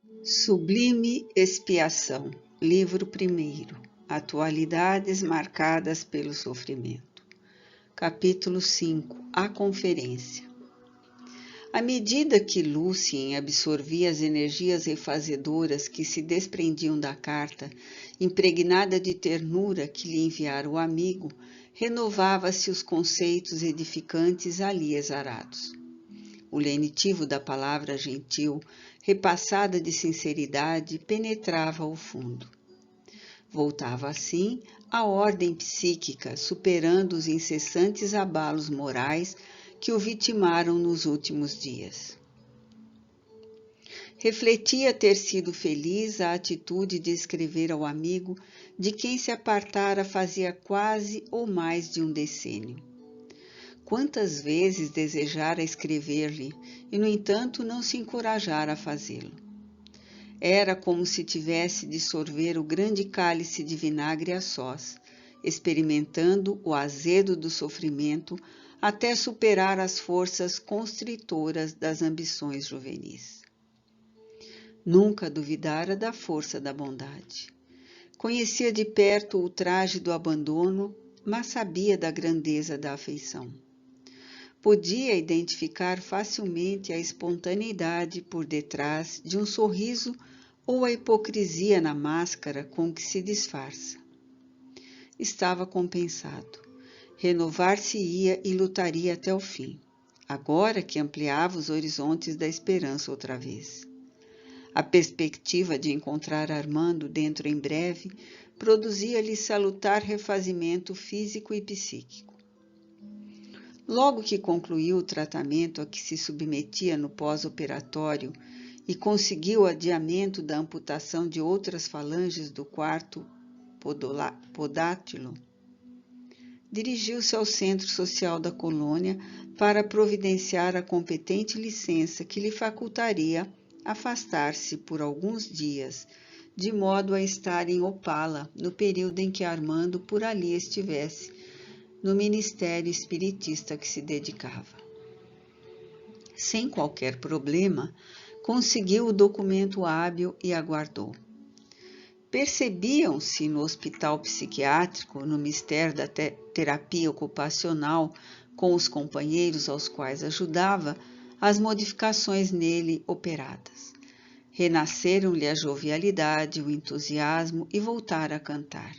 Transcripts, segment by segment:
Sublime Expiação, livro 1º, Atualidades marcadas pelo sofrimento. Capítulo 5, A Conferência. À medida que Lúthien absorvia as energias refazedoras que se desprendiam da carta, impregnada de ternura que lhe enviara o amigo, renovava-se os conceitos edificantes ali exarados. O lenitivo da palavra gentil, repassada de sinceridade, penetrava ao fundo. Voltava assim à ordem psíquica, superando os incessantes abalos morais que o vitimaram nos últimos dias. Refletia ter sido feliz a atitude de escrever ao amigo de quem se apartara fazia quase ou mais de um decênio. Quantas vezes desejara escrever-lhe e, no entanto, não se encorajara a fazê-lo. Era como se tivesse de sorver o grande cálice de vinagre a sós, experimentando o azedo do sofrimento até superar as forças constritoras das ambições juvenis. Nunca duvidara da força da bondade. Conhecia de perto o ultraje do abandono, mas sabia da grandeza da afeição. Podia identificar facilmente a espontaneidade por detrás de um sorriso ou a hipocrisia na máscara com que se disfarça. Estava compensado. Renovar-se-ia e lutaria até o fim, agora que ampliava os horizontes da esperança outra vez. A perspectiva de encontrar Armando dentro em breve produzia-lhe salutar refazimento físico e psíquico. Logo que concluiu o tratamento a que se submetia no pós-operatório e conseguiu o adiamento da amputação de outras falanges do quarto podátilo, dirigiu-se ao centro social da colônia para providenciar a competente licença que lhe facultaria afastar-se por alguns dias, de modo a estar em Opala no período em que Armando por ali estivesse, no ministério espiritista que se dedicava. Sem qualquer problema, conseguiu o documento hábil e aguardou. Percebiam-se no hospital psiquiátrico, no mistério da terapia ocupacional com os companheiros aos quais ajudava, as modificações nele operadas. Renasceram-lhe a jovialidade, o entusiasmo e voltara a cantar.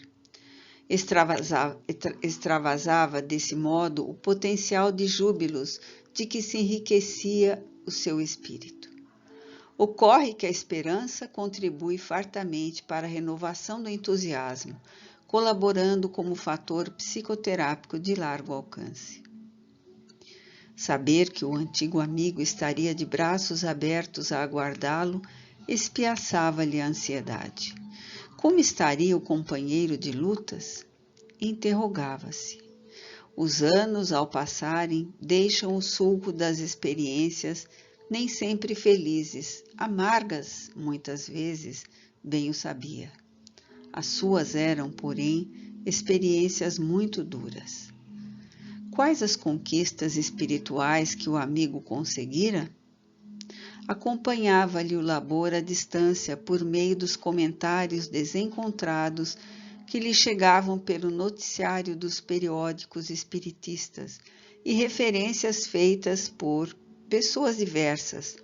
Extravasava desse modo o potencial de júbilos de que se enriquecia o seu espírito. Ocorre que a esperança contribui fartamente para a renovação do entusiasmo, colaborando como fator psicoterápico de largo alcance. Saber que o antigo amigo estaria de braços abertos a aguardá-lo espiaçava-lhe a ansiedade. Como estaria o companheiro de lutas? Interrogava-se. Os anos, ao passarem, deixam o sulco das experiências, nem sempre felizes, amargas, muitas vezes, bem o sabia. As suas eram, porém, experiências muito duras. Quais as conquistas espirituais que o amigo conseguira? Acompanhava-lhe o labor à distância por meio dos comentários desencontrados que lhe chegavam pelo noticiário dos periódicos espiritistas e referências feitas por pessoas diversas.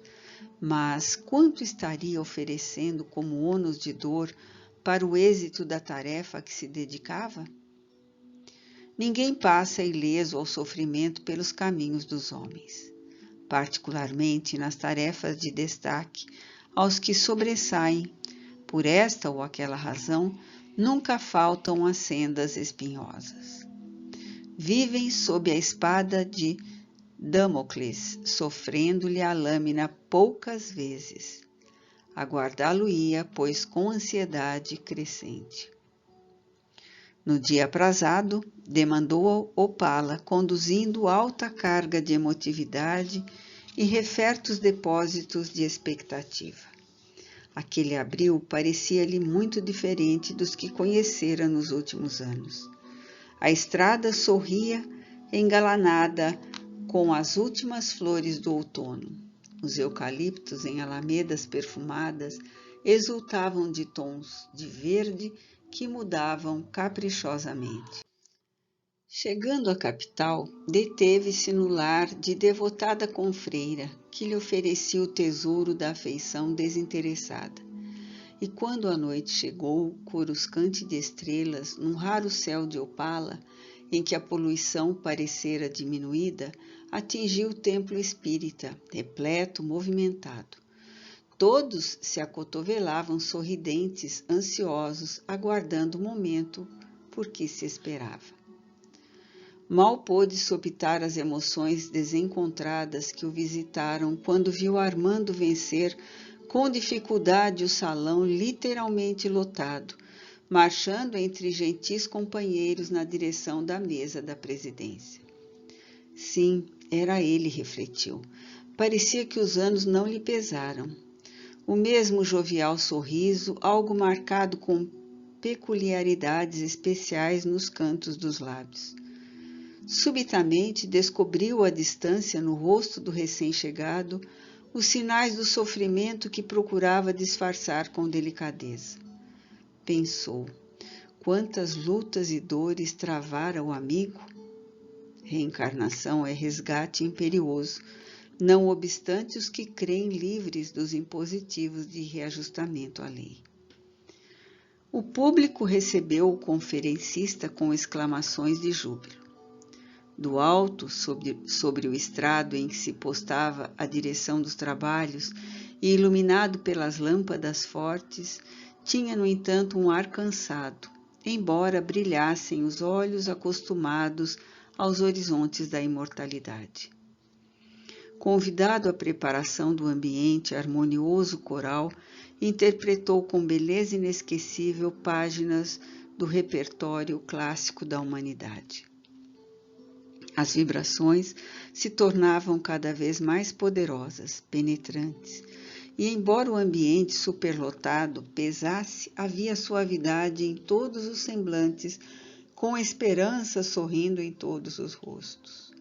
Mas quanto estaria oferecendo como ônus de dor para o êxito da tarefa a que se dedicava? Ninguém passa ileso ao sofrimento pelos caminhos dos homens, particularmente nas tarefas de destaque, aos que sobressaem. Por esta ou aquela razão, nunca faltam as sendas espinhosas. Vivem sob a espada de Damocles, sofrendo-lhe a lâmina poucas vezes. Aguardá-lo-ia, pois com ansiedade crescente. No dia aprazado, demandou Opala, conduzindo alta carga de emotividade e refertos depósitos de expectativa. Aquele abril parecia-lhe muito diferente dos que conhecera nos últimos anos. A estrada sorria, engalanada com as últimas flores do outono. Os eucaliptos em alamedas perfumadas exultavam de tons de verde que mudavam caprichosamente. Chegando à capital, deteve-se no lar de devotada confreira, que lhe oferecia o tesouro da afeição desinteressada. E quando a noite chegou, coruscante de estrelas, num raro céu de opala, em que a poluição parecera diminuída, atingiu o templo espírita, repleto, movimentado. Todos se acotovelavam sorridentes, ansiosos, aguardando o momento por que se esperava. Mal pôde sopitar as emoções desencontradas que o visitaram quando viu Armando vencer com dificuldade o salão literalmente lotado, marchando entre gentis companheiros na direção da mesa da presidência. Sim, era ele, refletiu. Parecia que os anos não lhe pesaram. O mesmo jovial sorriso, algo marcado com peculiaridades especiais nos cantos dos lábios. Subitamente descobriu à distância no rosto do recém-chegado os sinais do sofrimento que procurava disfarçar com delicadeza. Pensou, quantas lutas e dores travara o amigo? Reencarnação é resgate imperioso, não obstante os que creem livres dos impositivos de reajustamento à lei. O público recebeu o conferencista com exclamações de júbilo. Do alto, sobre o estrado em que se postava a direção dos trabalhos e iluminado pelas lâmpadas fortes, tinha, no entanto, um ar cansado, embora brilhassem os olhos acostumados aos horizontes da imortalidade. Convidado à preparação do ambiente harmonioso coral, interpretou com beleza inesquecível páginas do repertório clássico da humanidade. As vibrações se tornavam cada vez mais poderosas, penetrantes, e embora o ambiente superlotado pesasse, havia suavidade em todos os semblantes, com esperança sorrindo em todos os rostos.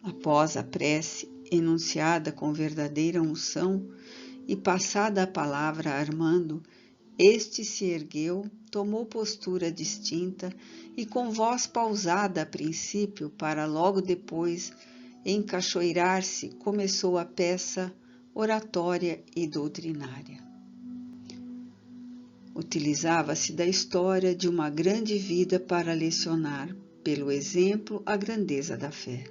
Após a prece, enunciada com verdadeira unção e passada a palavra a Armando, este se ergueu, tomou postura distinta e com voz pausada a princípio para logo depois encaixoirar-se, começou a peça oratória e doutrinária. Utilizava-se da história de uma grande vida para lecionar, pelo exemplo, a grandeza da fé.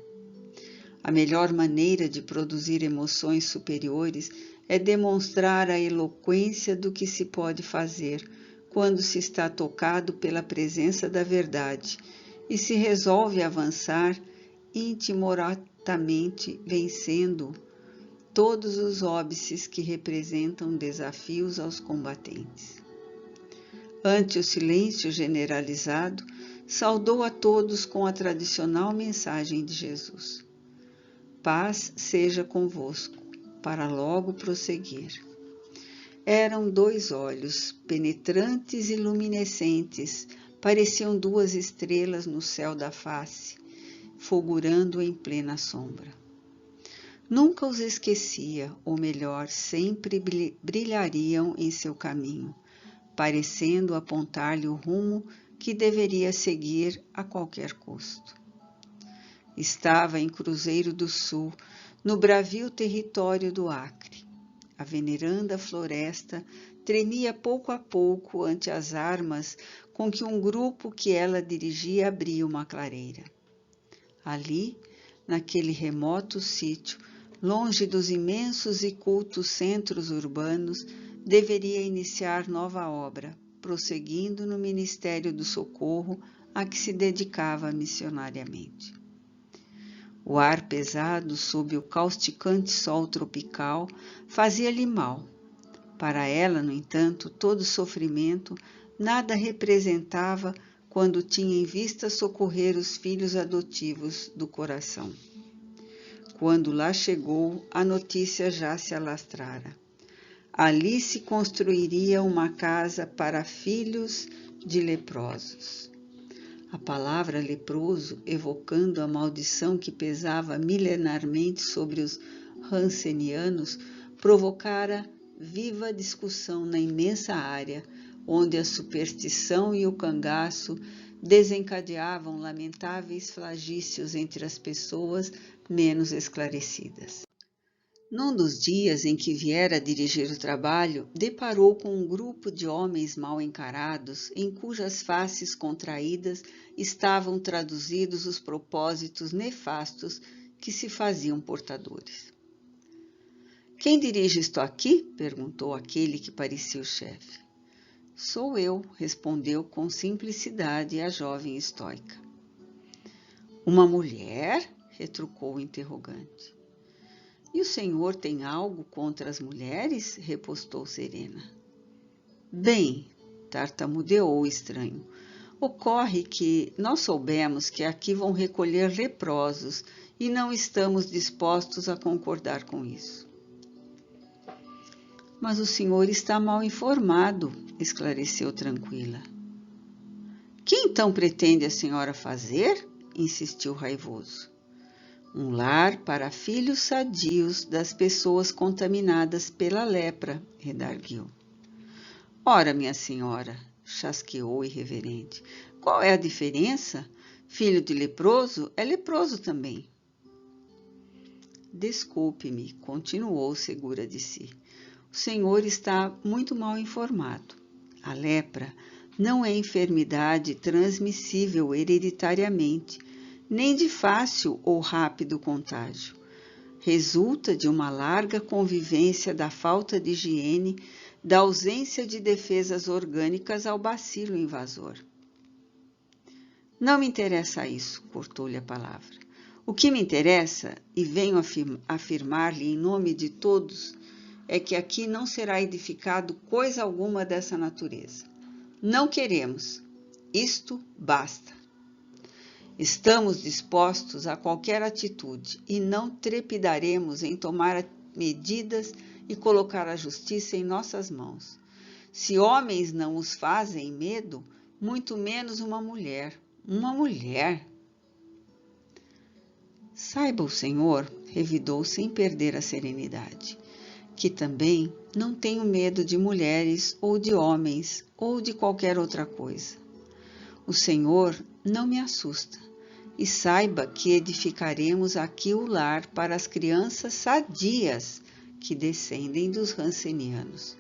A melhor maneira de produzir emoções superiores é demonstrar a eloquência do que se pode fazer quando se está tocado pela presença da verdade e se resolve avançar intimoratamente, vencendo todos os óbices que representam desafios aos combatentes. Ante o silêncio generalizado, saudou a todos com a tradicional mensagem de Jesus. Paz seja convosco, para logo prosseguir. Eram 2 olhos, penetrantes e luminescentes, pareciam 2 estrelas no céu da face, fulgurando em plena sombra. Nunca os esquecia, ou melhor, sempre brilhariam em seu caminho, parecendo apontar-lhe o rumo que deveria seguir a qualquer custo. Estava em Cruzeiro do Sul, no bravio território do Acre. A veneranda floresta tremia pouco a pouco ante as armas com que um grupo que ela dirigia abria uma clareira. Ali, naquele remoto sítio, longe dos imensos e cultos centros urbanos, deveria iniciar nova obra, prosseguindo no ministério do socorro a que se dedicava missionariamente. O ar pesado sob o causticante sol tropical fazia-lhe mal. Para ela, no entanto, todo sofrimento nada representava quando tinha em vista socorrer os filhos adotivos do coração. Quando lá chegou, a notícia já se alastrara. Ali se construiria uma casa para filhos de leprosos. A palavra leproso, evocando a maldição que pesava milenarmente sobre os Hansenianos provocara viva discussão na imensa área, onde a superstição e o cangaço desencadeavam lamentáveis flagícios entre as pessoas menos esclarecidas. Num dos dias em que viera dirigir o trabalho, deparou com um grupo de homens mal encarados, em cujas faces contraídas estavam traduzidos os propósitos nefastos que se faziam portadores. "Quem dirige isto aqui?" perguntou aquele que parecia o chefe. "Sou eu", respondeu com simplicidade a jovem estoica. "Uma mulher?" retrucou o interrogante. "E o senhor tem algo contra as mulheres?" repostou Serena. "Bem", tartamudeou o estranho, "ocorre que nós soubemos que aqui vão recolher leprosos e não estamos dispostos a concordar com isso." "Mas o senhor está mal informado", esclareceu tranquila. "Que então pretende a senhora fazer?" insistiu raivoso. "Um lar para filhos sadios das pessoas contaminadas pela lepra", redarguiu. "Ora, minha senhora", chasqueou irreverente, "qual é a diferença? Filho de leproso é leproso também." "Desculpe-me", continuou segura de si. "O senhor está muito mal informado. A lepra não é enfermidade transmissível hereditariamente, nem de fácil ou rápido contágio. Resulta de uma larga convivência da falta de higiene, da ausência de defesas orgânicas ao bacilo invasor." "Não me interessa isso", cortou-lhe a palavra. "O que me interessa, e venho afirmar-lhe em nome de todos, é que aqui não será edificado coisa alguma dessa natureza. Não queremos. Isto basta. Estamos dispostos a qualquer atitude e não trepidaremos em tomar medidas e colocar a justiça em nossas mãos. Se homens não os fazem medo, muito menos uma mulher. Uma mulher!" "Saiba o senhor", revidou sem perder a serenidade, "que também não tenho medo de mulheres ou de homens ou de qualquer outra coisa. O senhor não me assusta. E saiba que edificaremos aqui o lar para as crianças sadias que descendem dos Hansenianos."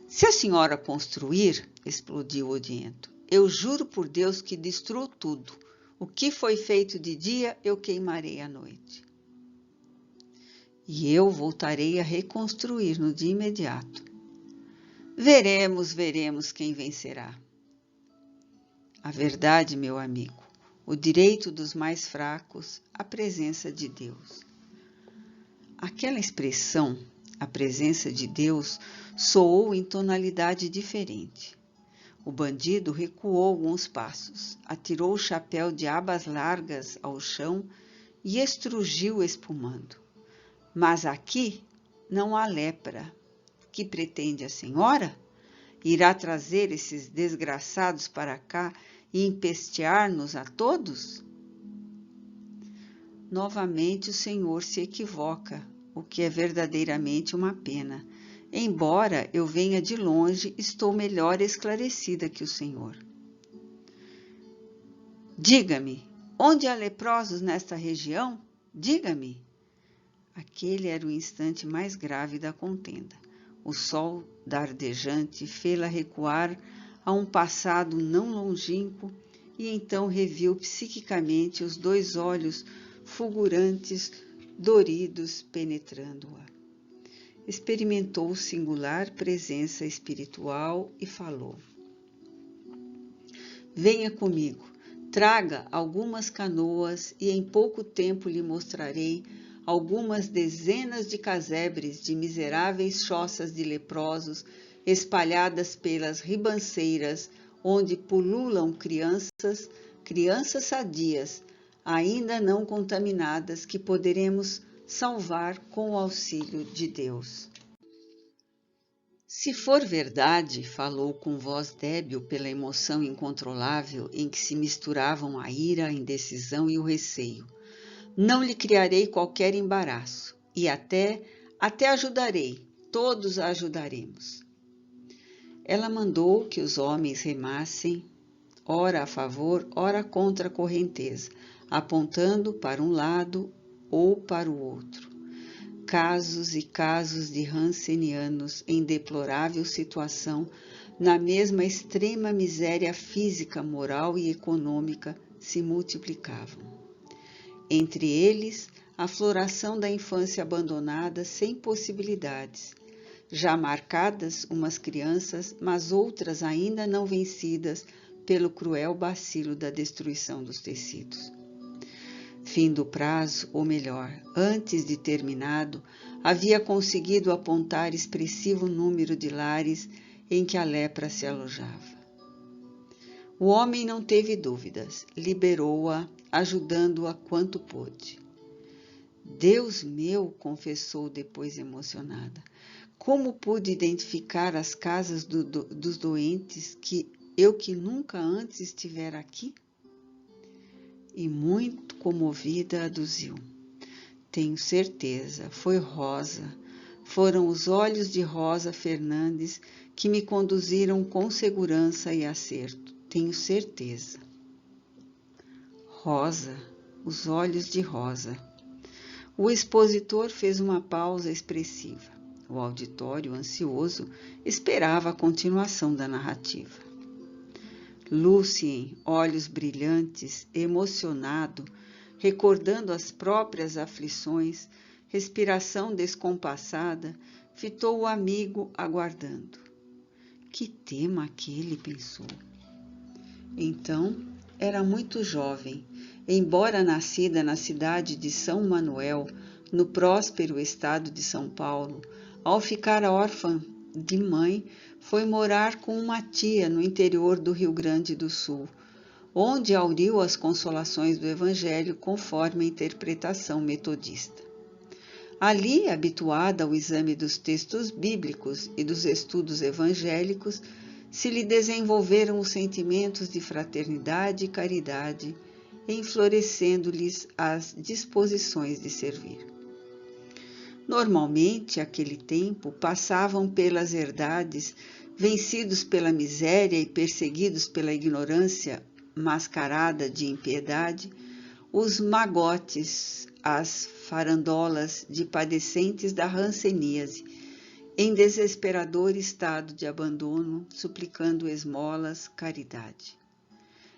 "Se a senhora construir", explodiu odiento, "eu juro por Deus que destruo tudo. O que foi feito de dia, eu queimarei à noite. E eu voltarei a reconstruir-no de imediato. Veremos quem vencerá." A verdade, meu amigo, o direito dos mais fracos, a presença de Deus. Aquela expressão, a presença de Deus, soou em tonalidade diferente. O bandido recuou alguns passos, atirou o chapéu de abas largas ao chão e estrugiu espumando. "Mas aqui não há lepra. Que pretende a senhora? Irá trazer esses desgraçados para cá e empestear-nos a todos?" "Novamente o senhor se equivoca, o que é verdadeiramente uma pena. Embora eu venha de longe, estou melhor esclarecida que o senhor." "Diga-me, onde há leprosos nesta região? Diga-me." Aquele era o instante mais grave da contenda. O sol dardejante fê-la recuar a um passado não longínquo e então reviu psiquicamente os dois olhos fulgurantes, doridos, penetrando-a. Experimentou singular presença espiritual e falou: "Venha comigo, traga algumas canoas e em pouco tempo lhe mostrarei algumas dezenas de casebres de miseráveis choças de leprosos espalhadas pelas ribanceiras, onde pululam crianças sadias, ainda não contaminadas, que poderemos salvar com o auxílio de Deus." "Se for verdade", falou com voz débil pela emoção incontrolável em que se misturavam a ira, a indecisão e o receio, Não lhe criarei qualquer embaraço, e até ajudarei, todos a ajudaremos. Ela mandou que os homens remassem, ora a favor, ora contra a correnteza, apontando para um lado ou para o outro. Casos e casos de hansenianos em deplorável situação, na mesma extrema miséria física, moral e econômica, se multiplicavam. Entre eles, a floração da infância abandonada sem possibilidades, já marcadas umas crianças, mas outras ainda não vencidas pelo cruel bacilo da destruição dos tecidos. Fim do prazo, ou melhor, antes de terminado, havia conseguido apontar expressivo número de lares em que a lepra se alojava. O homem não teve dúvidas, liberou-a, ajudando-a quanto pôde. Deus meu, confessou depois emocionada, como pude identificar as casas dos doentes que nunca antes estivera aqui? E muito comovida aduziu. Tenho certeza, foi Rosa, foram os olhos de Rosa Fernandes que me conduziram com segurança e acerto, tenho certeza. Rosa, os olhos de Rosa. O expositor fez uma pausa expressiva. O auditório, ansioso, esperava a continuação da narrativa. Lucien, olhos brilhantes, emocionado, recordando as próprias aflições, respiração descompassada, fitou o amigo aguardando. Que tema aquele, pensou. Então, era muito jovem, embora nascida na cidade de São Manuel, no próspero estado de São Paulo, ao ficar órfã de mãe, foi morar com uma tia no interior do Rio Grande do Sul, onde auriu as consolações do Evangelho conforme a interpretação metodista. Ali, habituada ao exame dos textos bíblicos e dos estudos evangélicos, se lhe desenvolveram os sentimentos de fraternidade e caridade, enflorescendo-lhes as disposições de servir. Normalmente, aquele tempo, passavam pelas herdades, vencidos pela miséria e perseguidos pela ignorância mascarada de impiedade, os magotes, as farandolas de padecentes da hanseníase, em desesperador estado de abandono, suplicando esmolas, caridade.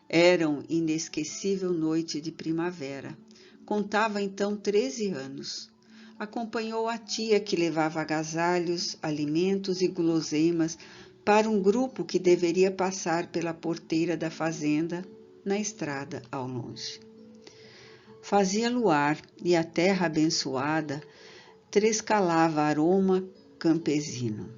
Eram inesquecível noite de primavera. Contava então 13 anos. Acompanhou a tia que levava agasalhos, alimentos e guloseimas para um grupo que deveria passar pela porteira da fazenda, na estrada ao longe. Fazia luar e a terra abençoada trescalava aroma campesino.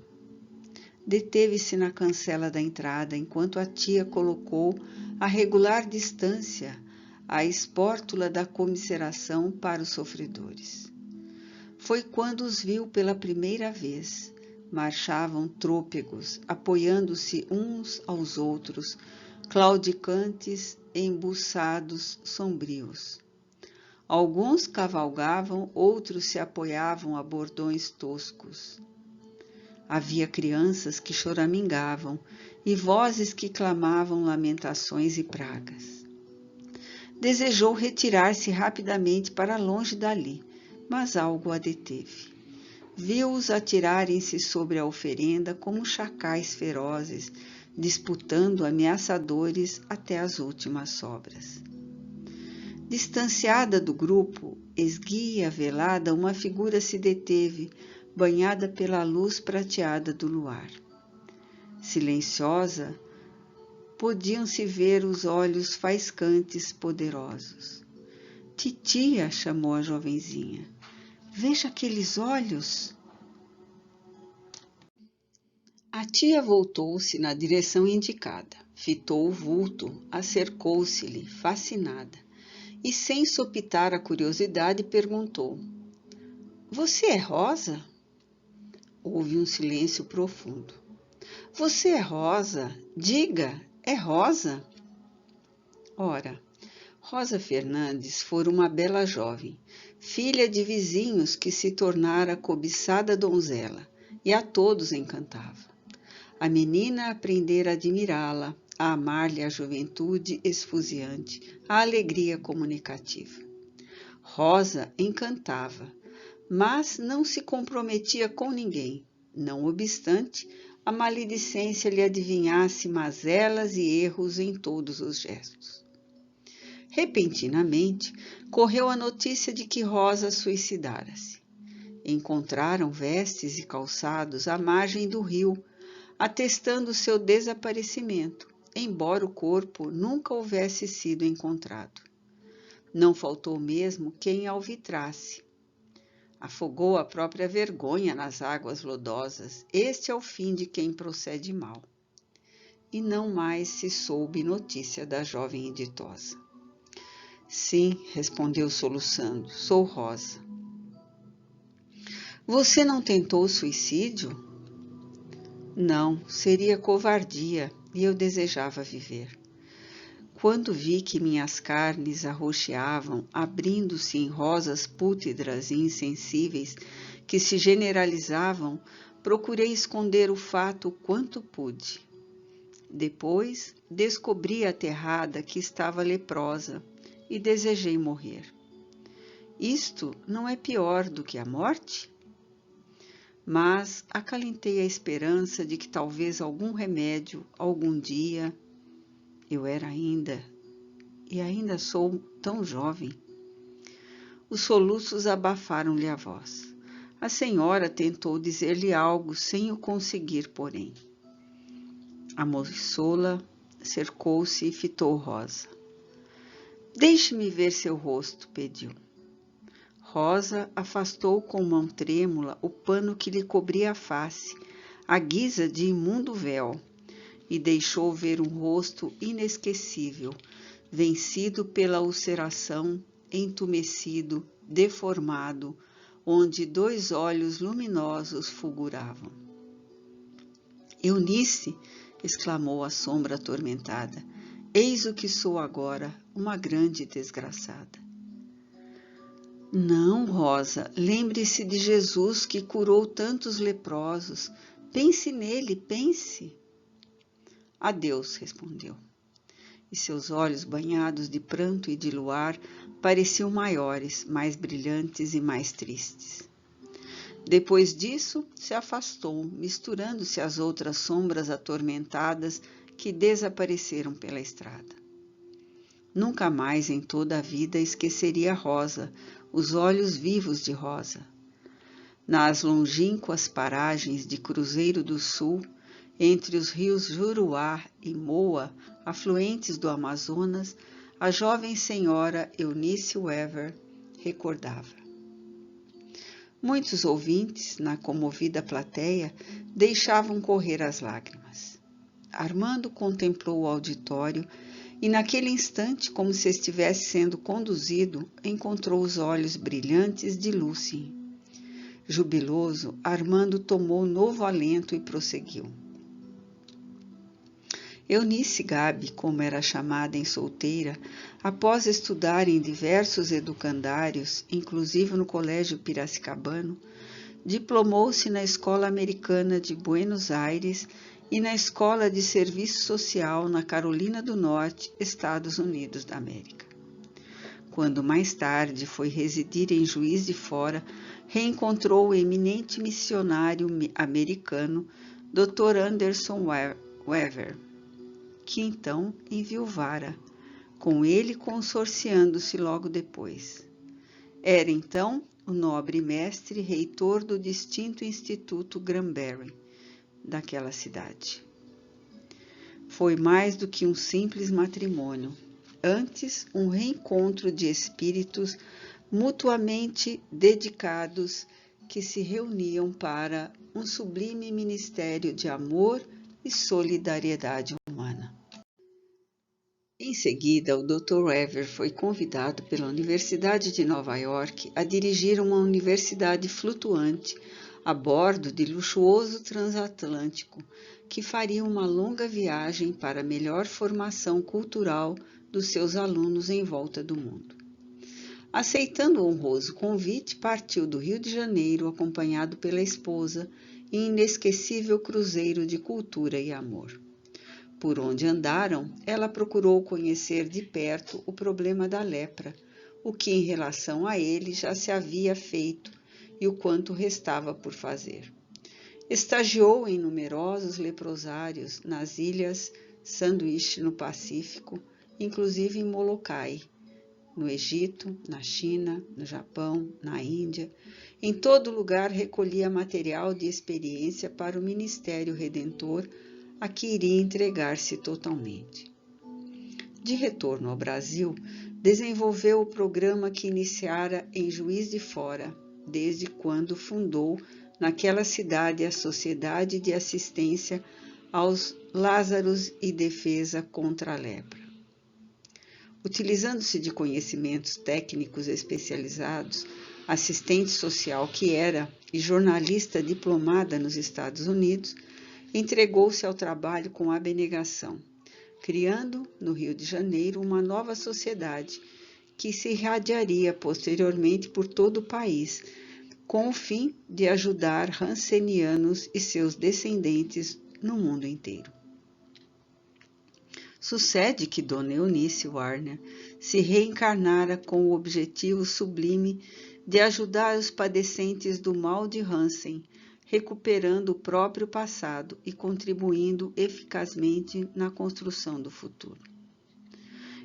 Deteve-se na cancela da entrada enquanto a tia colocou a regular distância a espórtula da comiseração para os sofredores. Foi quando os viu pela primeira vez. Marchavam trôpegos, apoiando-se uns aos outros, claudicantes, embuçados, sombrios. Alguns cavalgavam, outros se apoiavam a bordões toscos. Havia crianças que choramingavam e vozes que clamavam lamentações e pragas. Desejou retirar-se rapidamente para longe dali, mas algo a deteve. Viu-os atirarem-se sobre a oferenda como chacais ferozes, disputando ameaçadores até as últimas sobras. Distanciada do grupo, esguia velada, uma figura se deteve, banhada pela luz prateada do luar. Silenciosa, podiam-se ver os olhos faiscantes poderosos. Titia, chamou a jovenzinha. Veja aqueles olhos. A tia voltou-se na direção indicada, fitou o vulto, acercou-se-lhe, fascinada, e sem sopitar a curiosidade perguntou: Você é Rosa? Houve um silêncio profundo. Você é Rosa? Diga, é Rosa? Ora, Rosa Fernandes fora uma bela jovem, filha de vizinhos que se tornara cobiçada donzela, e a todos encantava. A menina aprendera a admirá-la, a amar-lhe a juventude esfuziante, a alegria comunicativa. Rosa encantava, mas não se comprometia com ninguém, não obstante a maledicência lhe adivinhasse mazelas e erros em todos os gestos. Repentinamente, correu a notícia de que Rosa suicidara-se. Encontraram vestes e calçados à margem do rio, atestando seu desaparecimento, embora o corpo nunca houvesse sido encontrado. Não faltou mesmo quem a alvitrasse. Afogou a própria vergonha nas águas lodosas. Este é o fim de quem procede mal. E não mais se soube notícia da jovem e ditosa. Sim, respondeu soluçando, sou Rosa. Você não tentou suicídio? Não, seria covardia e eu desejava viver. Quando vi que minhas carnes arroxeavam, abrindo-se em rosas pútridras e insensíveis que se generalizavam, procurei esconder o fato o quanto pude. Depois, descobri aterrada que estava leprosa e desejei morrer. Isto não é pior do que a morte? Mas acalentei a esperança de que talvez algum remédio, algum dia, eu era ainda sou tão jovem. Os soluços abafaram-lhe a voz. A senhora tentou dizer-lhe algo sem o conseguir, porém. A moçola cercou-se e fitou Rosa. Deixe-me ver seu rosto, pediu. Rosa afastou com mão trêmula o pano que lhe cobria a face, à guisa de imundo véu, e deixou ver um rosto inesquecível, vencido pela ulceração, entumecido, deformado, onde 2 olhos luminosos fulguravam. Eunice, exclamou a sombra atormentada, eis o que sou agora, uma grande desgraçada. Não, Rosa, lembre-se de Jesus que curou tantos leprosos. Pense nele, pense. Adeus, respondeu. E seus olhos banhados de pranto e de luar pareciam maiores, mais brilhantes e mais tristes. Depois disso, se afastou, misturando-se às outras sombras atormentadas que desapareceram pela estrada. Nunca mais em toda a vida esqueceria Rosa, os olhos vivos de Rosa. Nas longínquas paragens de Cruzeiro do Sul, entre os rios Juruá e Moa, afluentes do Amazonas, a jovem senhora Eunice Weaver recordava. Muitos ouvintes, na comovida plateia, deixavam correr as lágrimas. Armando contemplou o auditório e, naquele instante, como se estivesse sendo conduzido, encontrou os olhos brilhantes de Lucy. Jubiloso, Armando tomou novo alento e prosseguiu. Eunice Gabi, como era chamada em solteira, após estudar em diversos educandários, inclusive no Colégio Piracicabano, diplomou-se na Escola Americana de Buenos Aires e na Escola de Serviço Social na Carolina do Norte, Estados Unidos da América. Quando mais tarde foi residir em Juiz de Fora, reencontrou o eminente missionário americano Dr. Anderson Weaver, que então enviuvara, com ele consorciando-se logo depois. Era então o nobre mestre reitor do distinto Instituto Granbury, daquela cidade. Foi mais do que um simples matrimônio, antes um reencontro de espíritos mutuamente dedicados que se reuniam para um sublime ministério de amor e solidariedade humana. Em seguida, o Dr. Weaver foi convidado pela Universidade de Nova York a dirigir uma universidade flutuante a bordo de luxuoso transatlântico que faria uma longa viagem para melhor formação cultural dos seus alunos em volta do mundo. Aceitando o honroso convite, partiu do Rio de Janeiro acompanhado pela esposa em inesquecível cruzeiro de cultura e amor. Por onde andaram, ela procurou conhecer de perto o problema da lepra, o que em relação a ele já se havia feito e o quanto restava por fazer. Estagiou em numerosos leprosários nas ilhas Sanduíche no Pacífico, inclusive em Molokai, no Egito, na China, no Japão, na Índia. Em todo lugar recolhia material de experiência para o Ministério Redentor, a que iria entregar-se totalmente. De retorno ao Brasil, desenvolveu o programa que iniciara em Juiz de Fora, desde quando fundou naquela cidade a Sociedade de Assistência aos Lázaros e Defesa contra a Lepra. Utilizando-se de conhecimentos técnicos especializados, assistente social que era e jornalista diplomada nos Estados Unidos, entregou-se ao trabalho com abnegação, criando, no Rio de Janeiro, uma nova sociedade que se irradiaria posteriormente por todo o país, com o fim de ajudar rancenianos e seus descendentes no mundo inteiro. Sucede que Dona Eunice Warner se reencarnara com o objetivo sublime de ajudar os padecentes do mal de Hansen, recuperando o próprio passado e contribuindo eficazmente na construção do futuro.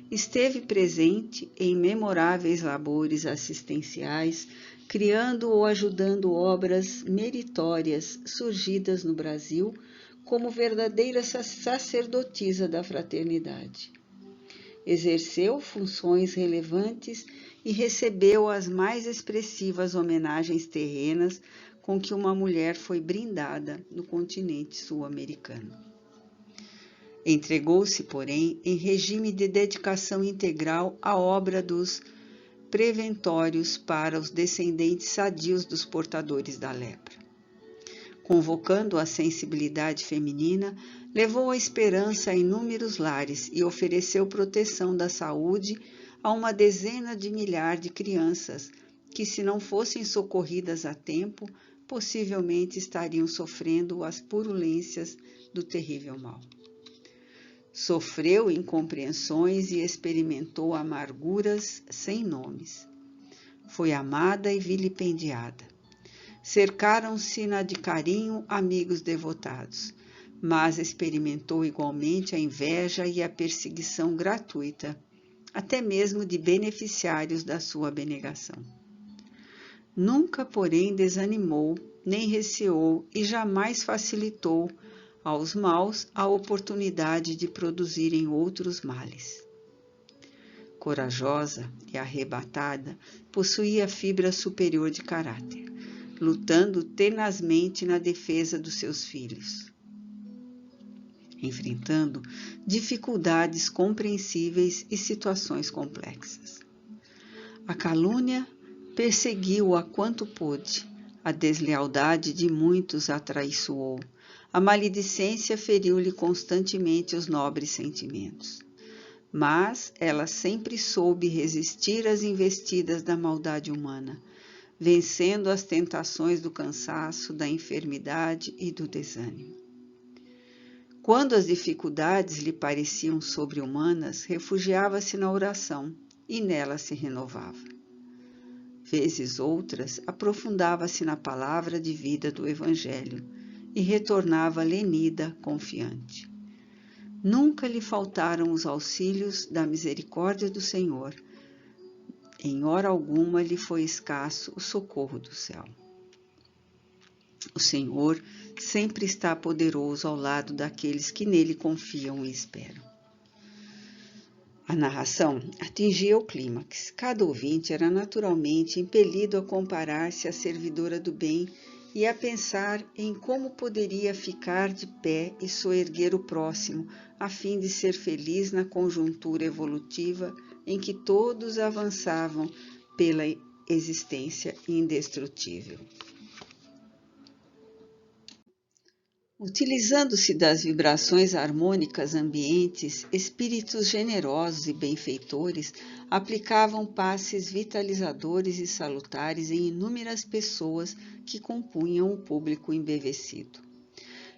Esteve presente em memoráveis labores assistenciais, criando ou ajudando obras meritórias surgidas no Brasil como verdadeira sacerdotisa da fraternidade. Exerceu funções relevantes e recebeu as mais expressivas homenagens terrenas com que uma mulher foi brindada no continente sul-americano. Entregou-se, porém, em regime de dedicação integral à obra dos preventórios para os descendentes sadios dos portadores da lepra. Convocando a sensibilidade feminina, levou a esperança a inúmeros lares e ofereceu proteção da saúde a uma dezena de milhares de crianças que, se não fossem socorridas a tempo, possivelmente estariam sofrendo as purulências do terrível mal. Sofreu incompreensões e experimentou amarguras sem nomes. Foi amada e vilipendiada. Cercaram-se-na de carinho amigos devotados, mas experimentou igualmente a inveja e a perseguição gratuita, até mesmo de beneficiários da sua abnegação. Nunca, porém, desanimou, nem receou e jamais facilitou aos maus a oportunidade de produzirem outros males. Corajosa e arrebatada, possuía fibra superior de caráter, lutando tenazmente na defesa dos seus filhos, enfrentando dificuldades compreensíveis e situações complexas. A calúnia perseguiu-a quanto pôde, a deslealdade de muitos a traiçoou, a maledicência feriu-lhe constantemente os nobres sentimentos. Mas ela sempre soube resistir às investidas da maldade humana, vencendo as tentações do cansaço, da enfermidade e do desânimo. Quando as dificuldades lhe pareciam sobre-humanas, refugiava-se na oração e nela se renovava. Vezes outras, aprofundava-se na palavra de vida do Evangelho e retornava lenida, confiante. Nunca lhe faltaram os auxílios da misericórdia do Senhor. Em hora alguma lhe foi escasso o socorro do céu. O Senhor sempre está poderoso ao lado daqueles que nele confiam e esperam. A narração atingia o clímax. Cada ouvinte era naturalmente impelido a comparar-se à servidora do bem e a pensar em como poderia ficar de pé e soerguer o próximo, a fim de ser feliz na conjuntura evolutiva em que todos avançavam pela existência indestrutível. Utilizando-se das vibrações harmônicas ambientes, espíritos generosos e benfeitores aplicavam passes vitalizadores e salutares em inúmeras pessoas que compunham o público embevecido.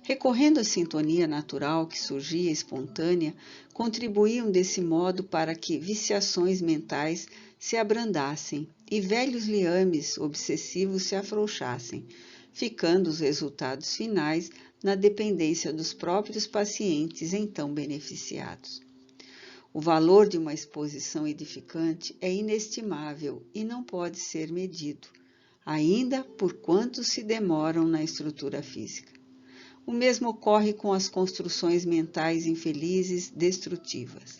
Recorrendo à sintonia natural que surgia espontânea, contribuíam desse modo para que viciações mentais se abrandassem e velhos liames obsessivos se afrouxassem, ficando os resultados finais na dependência dos próprios pacientes então beneficiados. O valor de uma exposição edificante é inestimável e não pode ser medido, ainda por quanto se demoram na estrutura física. O mesmo ocorre com as construções mentais infelizes, destrutivas.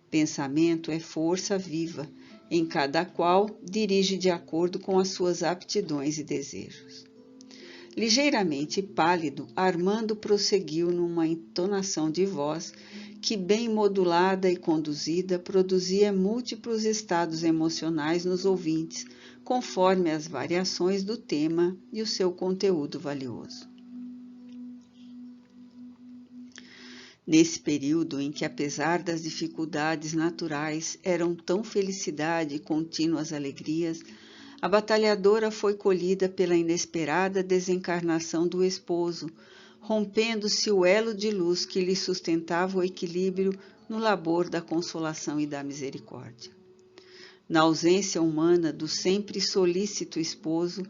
Pensamento é força viva, em cada qual dirige de acordo com as suas aptidões e desejos. Ligeiramente pálido, Armando prosseguiu numa entonação de voz que, bem modulada e conduzida, produzia múltiplos estados emocionais nos ouvintes, conforme as variações do tema e o seu conteúdo valioso. Nesse período em que, apesar das dificuldades naturais, eram tão felicidade e contínuas alegrias, a batalhadora foi colhida pela inesperada desencarnação do esposo, rompendo-se o elo de luz que lhe sustentava o equilíbrio no labor da consolação e da misericórdia. Na ausência humana do sempre solícito esposo,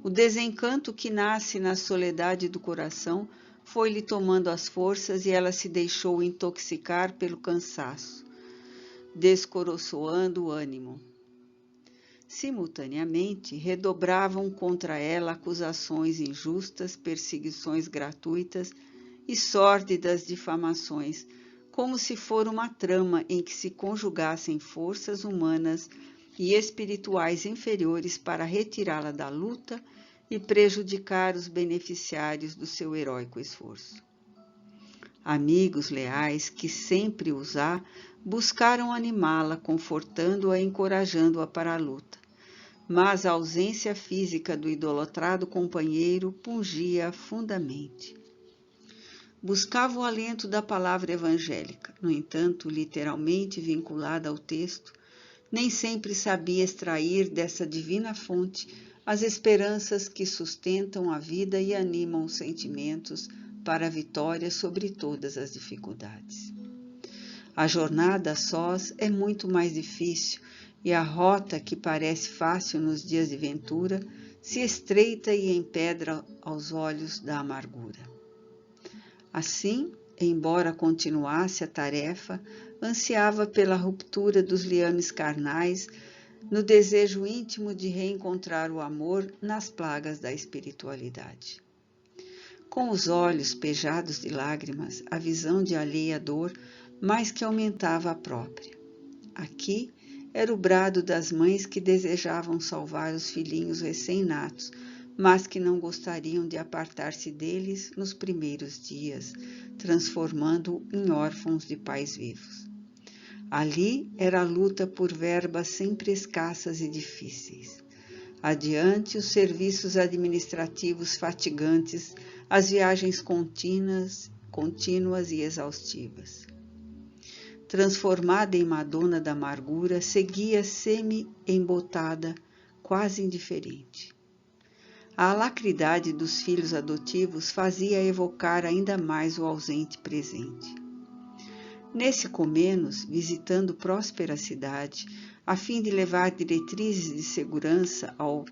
o desencanto que nasce na soledade do coração foi-lhe tomando as forças e ela se deixou intoxicar pelo cansaço, descoroçoando o ânimo. Simultaneamente, redobravam contra ela acusações injustas, perseguições gratuitas e sórdidas difamações, como se for uma trama em que se conjugassem forças humanas e espirituais inferiores para retirá-la da luta e prejudicar os beneficiários do seu heróico esforço. Amigos leais que sempre os há, buscaram animá-la, confortando-a e encorajando-a para a luta. Mas a ausência física do idolatrado companheiro pungia-a fundamente. Buscava o alento da palavra evangélica, no entanto, literalmente vinculada ao texto, nem sempre sabia extrair dessa divina fonte as esperanças que sustentam a vida e animam os sentimentos para a vitória sobre todas as dificuldades. A jornada a sós é muito mais difícil e a rota que parece fácil nos dias de ventura se estreita e empedra aos olhos da amargura. Assim, embora continuasse a tarefa, ansiava pela ruptura dos liames carnais, no desejo íntimo de reencontrar o amor nas plagas da espiritualidade. Com os olhos pejados de lágrimas, a visão de alheia dor mais que aumentava a própria. Aqui era o brado das mães que desejavam salvar os filhinhos recém-natos, mas que não gostariam de apartar-se deles nos primeiros dias, transformando-o em órfãos de pais vivos. Ali era a luta por verbas sempre escassas e difíceis. Adiante, os serviços administrativos fatigantes, as viagens contínuas e exaustivas. Transformada em Madonna da amargura, seguia semi-embotada, quase indiferente. A alacridade dos filhos adotivos fazia evocar ainda mais o ausente presente. Nesse comenos, visitando próspera cidade, a fim de levar diretrizes de segurança ao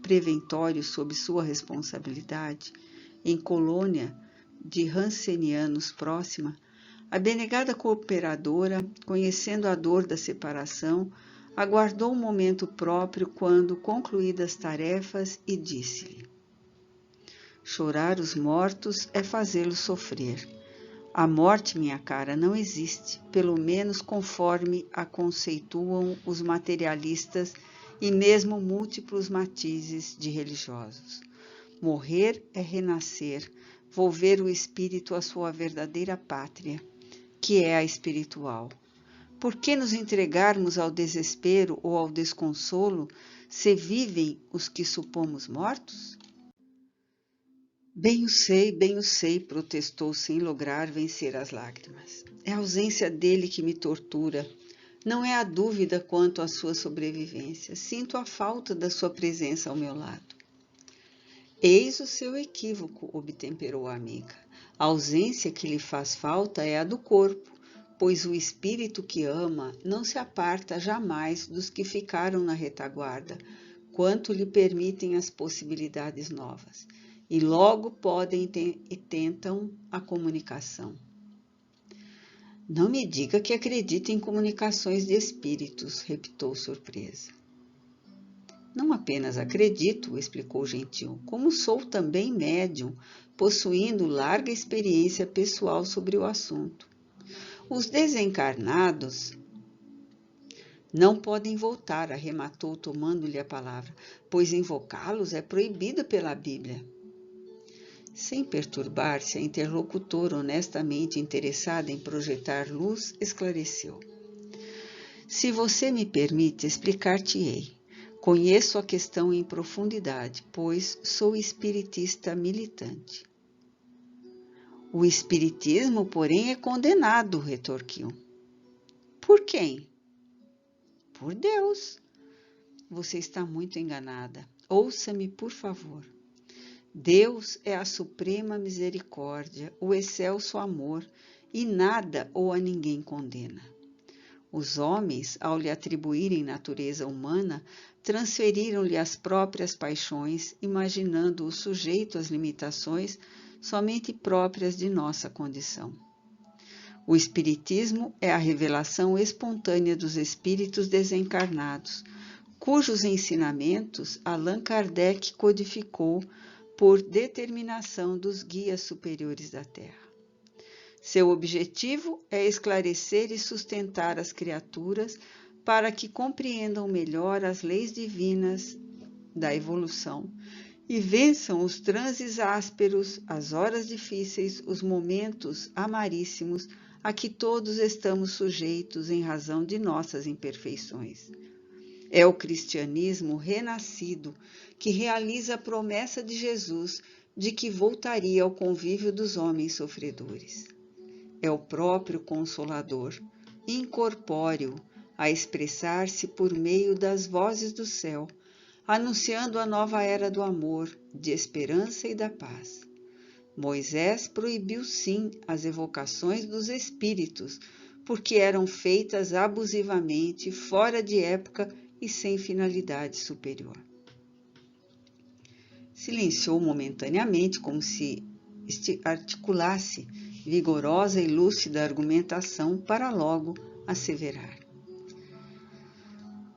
preventório sob sua responsabilidade, em colônia de Hansenianos próxima, a benegada cooperadora, conhecendo a dor da separação, aguardou um momento próprio quando, concluídas tarefas, e disse-lhe: chorar os mortos é fazê-los sofrer. A morte, minha cara, não existe, pelo menos conforme a conceituam os materialistas e mesmo múltiplos matizes de religiosos. Morrer é renascer, volver o espírito à sua verdadeira pátria, que é a espiritual. Por que nos entregarmos ao desespero ou ao desconsolo, se vivem os que supomos mortos? bem o sei, protestou sem lograr vencer as lágrimas. É a ausência dele que me tortura. Não é a dúvida quanto à sua sobrevivência. Sinto a falta da sua presença ao meu lado. Eis o seu equívoco, obtemperou a amiga. A ausência que lhe faz falta é a do corpo, pois o espírito que ama não se aparta jamais dos que ficaram na retaguarda, quanto lhe permitem as possibilidades novas, e logo podem e tentam a comunicação. Não me diga que acredita em comunicações de espíritos, reptou surpresa. Não apenas acredito, explicou Gentil, como sou também médium, possuindo larga experiência pessoal sobre o assunto. Os desencarnados não podem voltar, arrematou tomando-lhe a palavra, pois invocá-los é proibido pela Bíblia. Sem perturbar-se, a interlocutora, honestamente interessada em projetar luz, esclareceu. Se você me permite, explicar-te-ei. Conheço a questão em profundidade, pois sou espiritista militante. O espiritismo, porém, é condenado, retorquiu. Por quem? Por Deus. Você está muito enganada. Ouça-me, por favor. Deus é a suprema misericórdia, o excelso amor, e nada ou a ninguém condena. Os homens, ao lhe atribuírem natureza humana, transferiram-lhe as próprias paixões, imaginando-o sujeito às limitações somente próprias de nossa condição. O Espiritismo é a revelação espontânea dos espíritos desencarnados, cujos ensinamentos Allan Kardec codificou por determinação dos guias superiores da Terra. Seu objetivo é esclarecer e sustentar as criaturas para que compreendam melhor as leis divinas da evolução e vençam os transes ásperos, as horas difíceis, os momentos amaríssimos a que todos estamos sujeitos em razão de nossas imperfeições. É o cristianismo renascido que realiza a promessa de Jesus de que voltaria ao convívio dos homens sofredores. É o próprio Consolador, incorpóreo, a expressar-se por meio das vozes do céu, anunciando a nova era do amor, de esperança e da paz. Moisés proibiu sim as evocações dos espíritos, porque eram feitas abusivamente, fora de época e sem finalidade superior. Silenciou momentaneamente, como se articulasse vigorosa e lúcida argumentação para logo asseverar.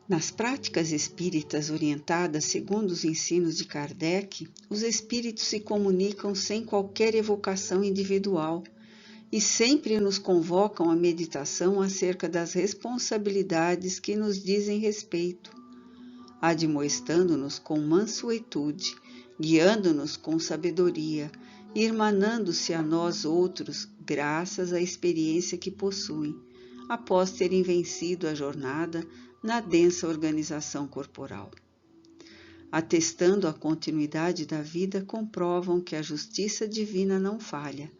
Nas práticas espíritas orientadas segundo os ensinos de Kardec, os espíritos se comunicam sem qualquer evocação individual e sempre nos convocam à meditação acerca das responsabilidades que nos dizem respeito, admoestando-nos com mansuetude, guiando-nos com sabedoria, irmanando-se a nós outros graças à experiência que possuem, após terem vencido a jornada na densa organização corporal. Atestando a continuidade da vida, comprovam que a justiça divina não falha,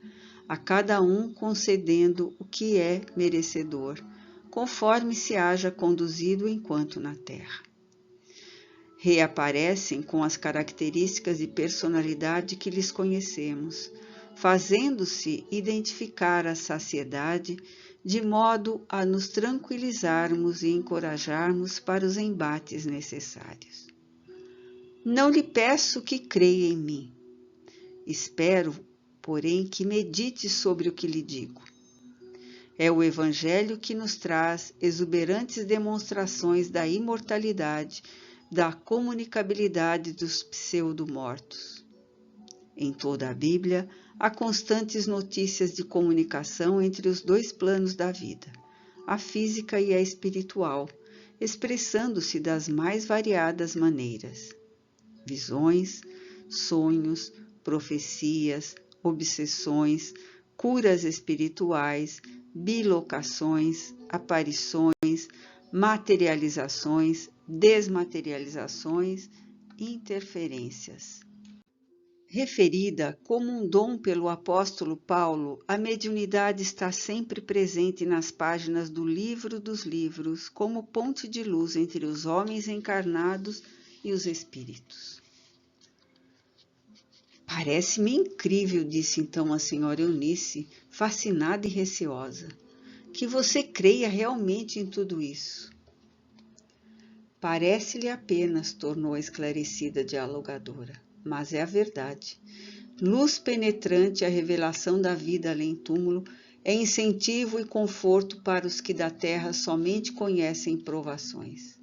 a cada um concedendo o que é merecedor, conforme se haja conduzido enquanto na terra. Reaparecem com as características de personalidade que lhes conhecemos, fazendo-se identificar a saciedade, de modo a nos tranquilizarmos e encorajarmos para os embates necessários. Não lhe peço que creia em mim. Espero, porém, que medite sobre o que lhe digo. É o Evangelho que nos traz exuberantes demonstrações da imortalidade, da comunicabilidade dos pseudo-mortos. Em toda a Bíblia, há constantes notícias de comunicação entre os dois planos da vida, a física e a espiritual, expressando-se das mais variadas maneiras. Visões, sonhos, profecias, obsessões, curas espirituais, bilocações, aparições, materializações, desmaterializações, interferências. Referida como um dom pelo apóstolo Paulo, a mediunidade está sempre presente nas páginas do Livro dos Livros, como ponte de luz entre os homens encarnados e os espíritos. Parece-me incrível, disse então a senhora Eunice, fascinada e receosa, que você creia realmente em tudo isso. Parece-lhe apenas, tornou a esclarecida dialogadora, mas é a verdade. Luz penetrante à revelação da vida além túmulo é incentivo e conforto para os que da terra somente conhecem provações,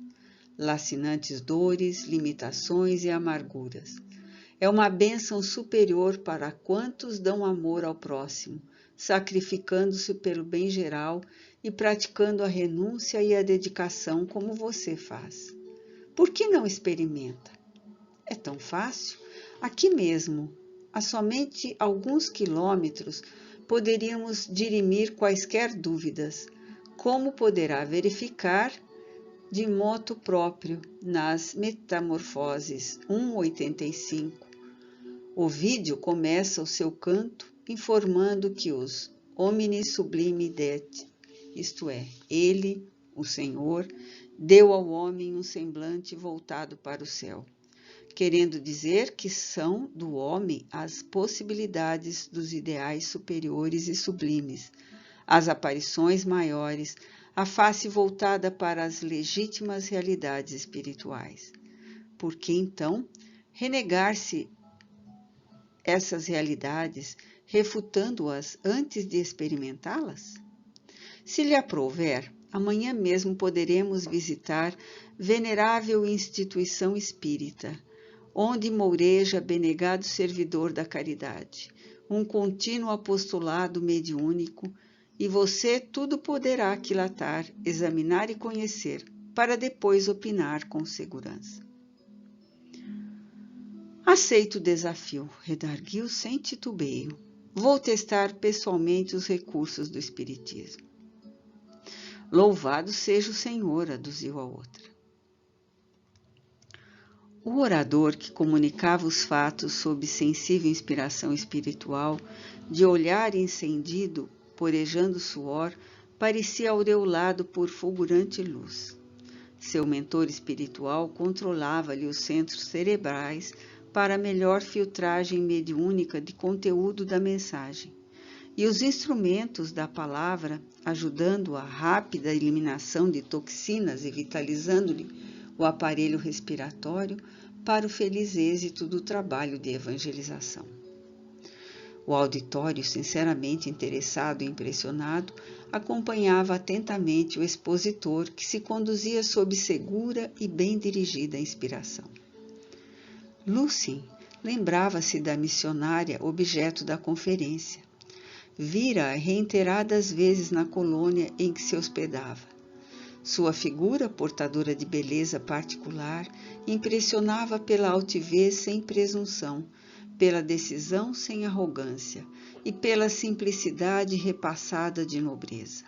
lacinantes dores, limitações e amarguras. É uma bênção superior para quantos dão amor ao próximo, sacrificando-se pelo bem geral e praticando a renúncia e a dedicação como você faz. Por que não experimenta? É tão fácil. Aqui mesmo, a somente alguns quilômetros, poderíamos dirimir quaisquer dúvidas, como poderá verificar de moto próprio nas Metamorfoses 1,85. Ovídio começa o seu canto informando que os homini sublime det, isto é, ele, o Senhor, deu ao homem um semblante voltado para o céu, querendo dizer que são do homem as possibilidades dos ideais superiores e sublimes, as aparições maiores, a face voltada para as legítimas realidades espirituais. Por que, então, renegar-se essas realidades, refutando-as antes de experimentá-las? Se lhe aprouver, amanhã mesmo poderemos visitar venerável instituição espírita, onde moureja benegado servidor da caridade, um contínuo apostolado mediúnico, e você tudo poderá aquilatar, examinar e conhecer, para depois opinar com segurança. Aceito o desafio, redarguiu sem titubeio. Vou testar pessoalmente os recursos do Espiritismo. Louvado seja o Senhor, aduziu a outra. O orador, que comunicava os fatos sob sensível inspiração espiritual, de olhar encendido, porejando suor, parecia aureolado por fulgurante luz. Seu mentor espiritual controlava-lhe os centros cerebrais para a melhor filtragem mediúnica de conteúdo da mensagem, e os instrumentos da palavra, ajudando a rápida eliminação de toxinas e vitalizando-lhe o aparelho respiratório para o feliz êxito do trabalho de evangelização. O auditório, sinceramente interessado e impressionado, acompanhava atentamente o expositor, que se conduzia sob segura e bem dirigida inspiração. Lucien lembrava-se da missionária objeto da conferência. Vira-a reiteradas vezes na colônia em que se hospedava. Sua figura, portadora de beleza particular, impressionava pela altivez sem presunção, pela decisão sem arrogância e pela simplicidade repassada de nobreza.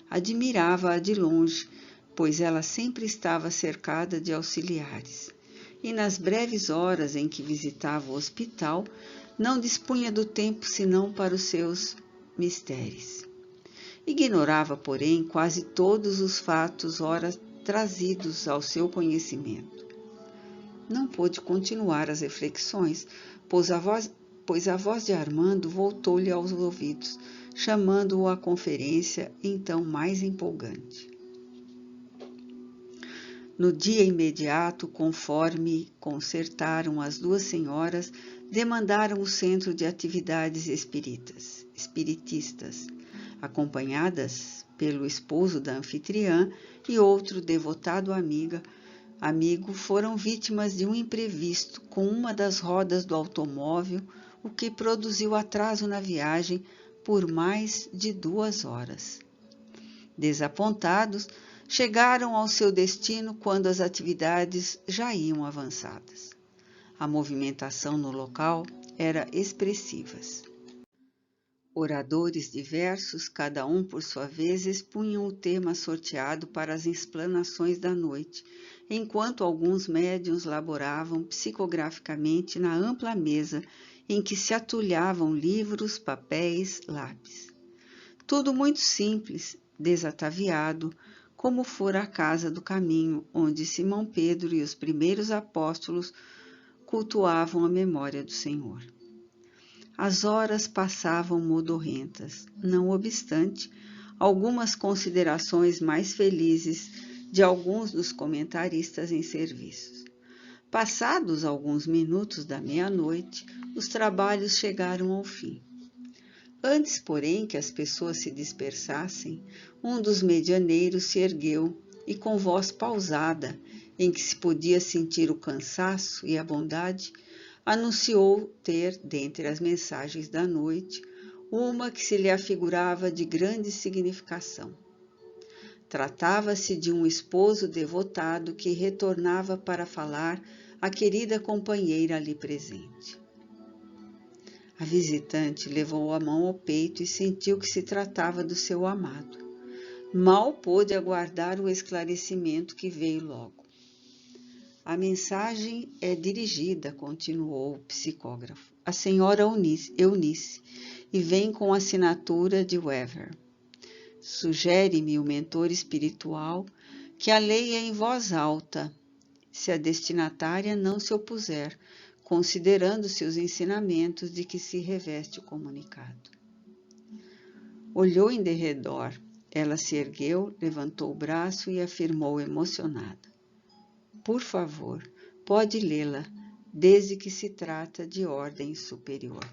Admirava-a de longe, pois ela sempre estava cercada de auxiliares, e nas breves horas em que visitava o hospital, não dispunha do tempo senão para os seus mistérios. Ignorava, porém, quase todos os fatos ora trazidos ao seu conhecimento. Não pôde continuar as reflexões, pois a voz de Armando voltou-lhe aos ouvidos, chamando-o à conferência, então mais empolgante. No dia imediato, conforme concertaram as duas senhoras, demandaram o centro de atividades espiritistas, acompanhadas pelo esposo da anfitriã e outro devotado amigo, foram vítimas de um imprevisto com uma das rodas do automóvel, o que produziu atraso na viagem por mais de 2 horas. Desapontados, chegaram ao seu destino quando as atividades já iam avançadas. A movimentação no local era expressiva. Oradores diversos, cada um por sua vez, expunham o tema sorteado para as explanações da noite, enquanto alguns médiuns laboravam psicograficamente na ampla mesa em que se atulhavam livros, papéis, lápis. Tudo muito simples, desataviado, como fora a casa do caminho, onde Simão Pedro e os primeiros apóstolos cultuavam a memória do Senhor. As horas passavam modorrentas, não obstante algumas considerações mais felizes de alguns dos comentaristas em serviços. Passados alguns minutos da meia-noite, os trabalhos chegaram ao fim. Antes, porém, que as pessoas se dispersassem, um dos medianeiros se ergueu e, com voz pausada, em que se podia sentir o cansaço e a bondade, anunciou ter, dentre as mensagens da noite, uma que se lhe afigurava de grande significação. Tratava-se de um esposo devotado que retornava para falar à querida companheira ali presente. A visitante levou a mão ao peito e sentiu que se tratava do seu amado. Mal pôde aguardar o esclarecimento que veio logo. A mensagem é dirigida, continuou o psicógrafo, à senhora Eunice e vem com assinatura de Wever. Sugere-me o mentor espiritual que a leia em voz alta, se a destinatária não se opuser, considerando-se os ensinamentos de que se reveste o comunicado. Olhou em derredor. Ela se ergueu, levantou o braço e afirmou emocionada: por favor, pode lê-la, desde que se trata de ordem superior.